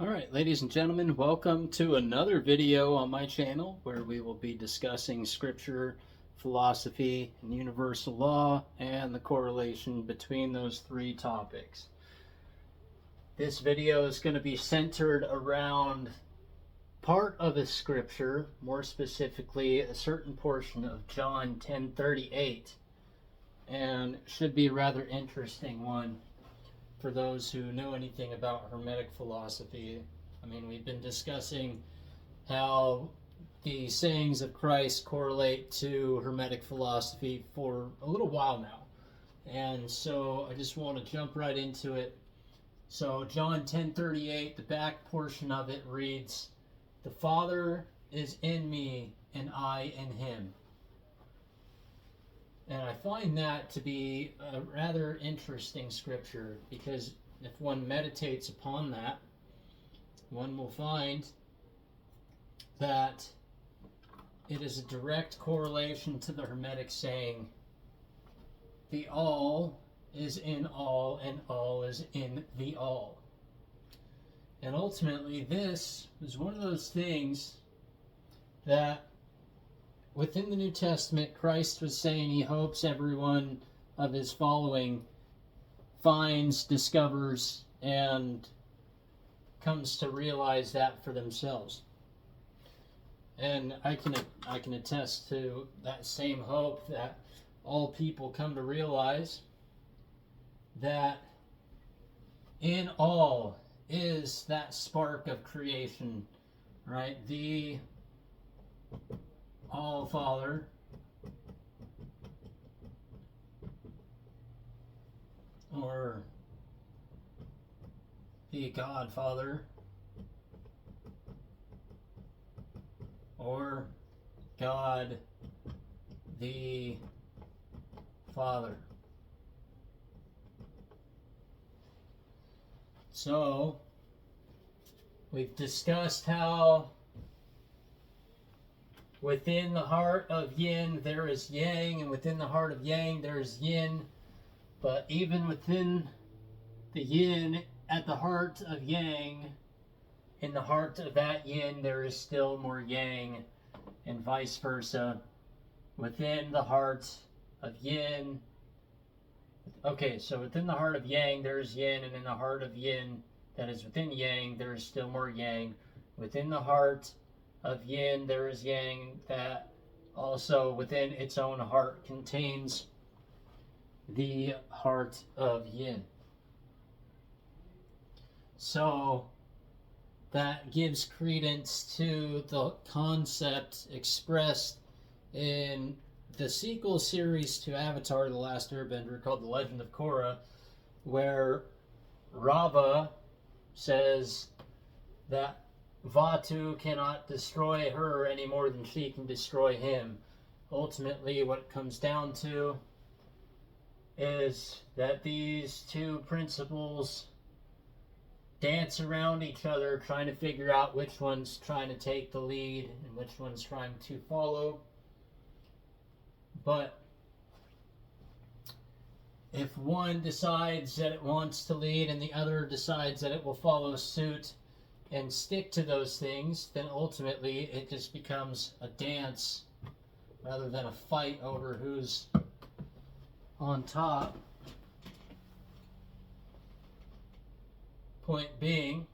Alright, ladies and gentlemen, welcome to another video on my channel where we will be discussing scripture, philosophy, and universal law, and the correlation between those three topics. This video is going to be centered around part of a scripture, more specifically a certain portion of John 10:38, and should be a rather interesting one for those who know anything about Hermetic philosophy. I mean, we've been discussing how the sayings of Christ correlate to Hermetic philosophy for a little while now. And so I just want to jump right into it. So John 10:38, the back portion of it reads, "The Father is in me and I in him." And I find that to be a rather interesting scripture because if one meditates upon that, one will find that it is a direct correlation to the Hermetic saying, the all is in all and all is in the all. And ultimately, this is one of those things that within the New Testament, Christ was saying he hopes everyone of his following finds, discovers, and comes to realize that for themselves. And I can attest to that same hope, that all people come to realize that in all is that spark of creation, right? The All Father, or the Godfather, or God the Father. So, we've discussed how within the heart of yin there is yang, and within the heart of yang there is yin. But even within the yin, at the heart of yang, in the heart of that yin there is still more yang, and vice versa. Within the heart of yin, okay, so within the heart of yang there is yin, and in the heart of yin that is within yang there is still more yang. Within the heart of yin there is yang that also within its own heart contains the heart of yin. So that gives credence to the concept expressed in the sequel series to Avatar: The Last Airbender called The Legend of Korra, where Rava says that Vatu cannot destroy her any more than she can destroy him. Ultimately, what it comes down to is that these two principles dance around each other, trying to figure out which one's trying to take the lead and which one's trying to follow. But if one decides that it wants to lead and the other decides that it will follow suit and stick to those things, then ultimately it just becomes a dance rather than a fight over who's on top. Point being,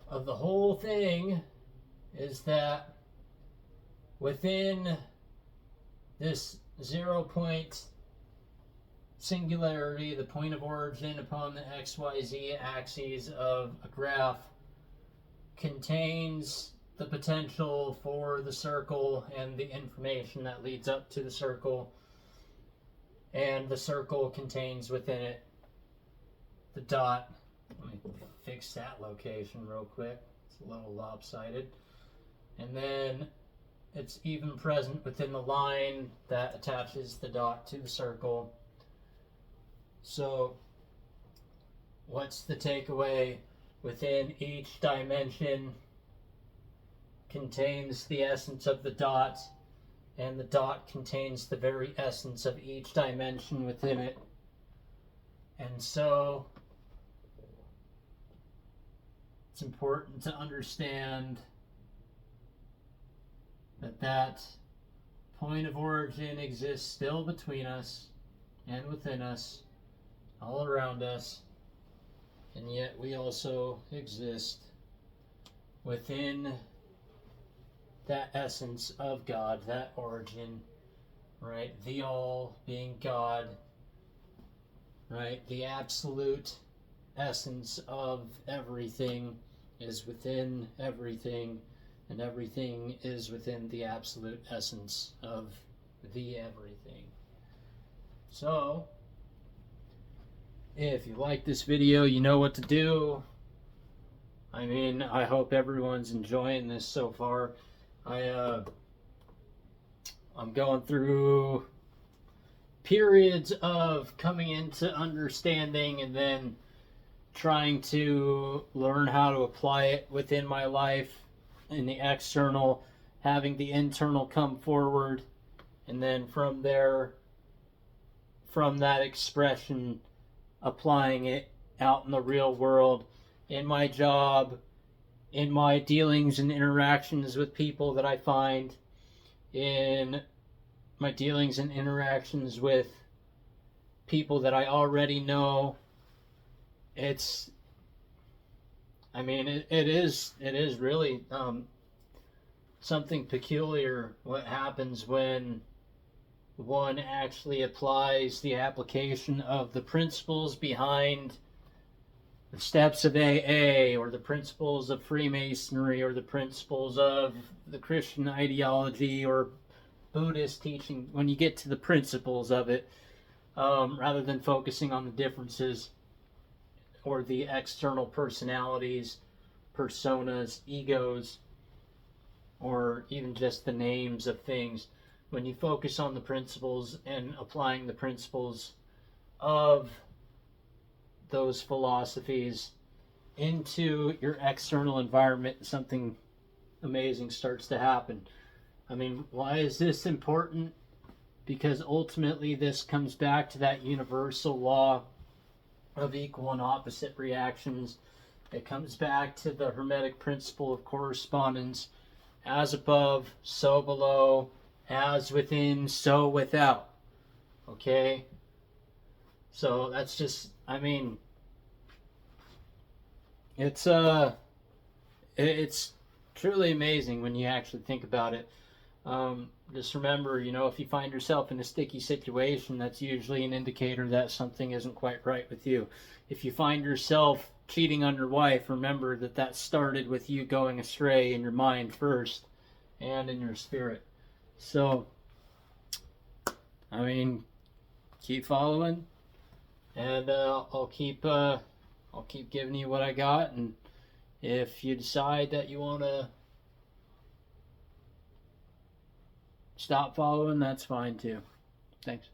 of the whole thing is that within this 0 point singularity, the point of origin upon the XYZ axes of a graph contains the potential for the circle and the information that leads up to the circle, and the circle contains within it the dot. Let me fix that location real quick, it's a little lopsided. And then it's even present within the line that attaches the dot to the circle. So what's the takeaway? Within each dimension contains the essence of the dot, and the dot contains the very essence of each dimension within it. And so it's important to understand that point of origin exists still between us and within us, all around us, and yet we also exist within that essence of God, that origin, right? The all being God, right? The absolute essence of everything is within everything, and everything is within the absolute essence of the everything. So, if you like this video, you know what to do. I mean, I hope everyone's enjoying this so far. I'm going through periods of coming into understanding and then trying to learn how to apply it within my life in the external, having the internal come forward, and then from there, from that expression, applying it out in the real world, in my job, in my dealings and interactions with people that I find, in my dealings and interactions with people that I already know. It is really something peculiar what happens when one actually applies the application of the principles behind the steps of AA, or the principles of Freemasonry, or the principles of the Christian ideology or Buddhist teaching. When you get to the principles of it, rather than focusing on the differences or the external personalities, personas, egos, or even just the names of things, when you focus on the principles and applying the principles of those philosophies into your external environment, something amazing starts to happen. I mean, why is this important? Because ultimately this comes back to that universal law of equal and opposite reactions. It comes back to the Hermetic principle of correspondence: as above, so below, as within, so without. Okay? So that's just, I mean, it's truly amazing when you actually think about it. Just remember, if you find yourself in a sticky situation, that's usually an indicator that something isn't quite right with you. If you find yourself cheating on your wife, remember that started with you going astray in your mind first and in your spirit. So, I mean, keep following, and I'll keep giving you what I got. And if you decide that you want to stop following, that's fine too. Thanks.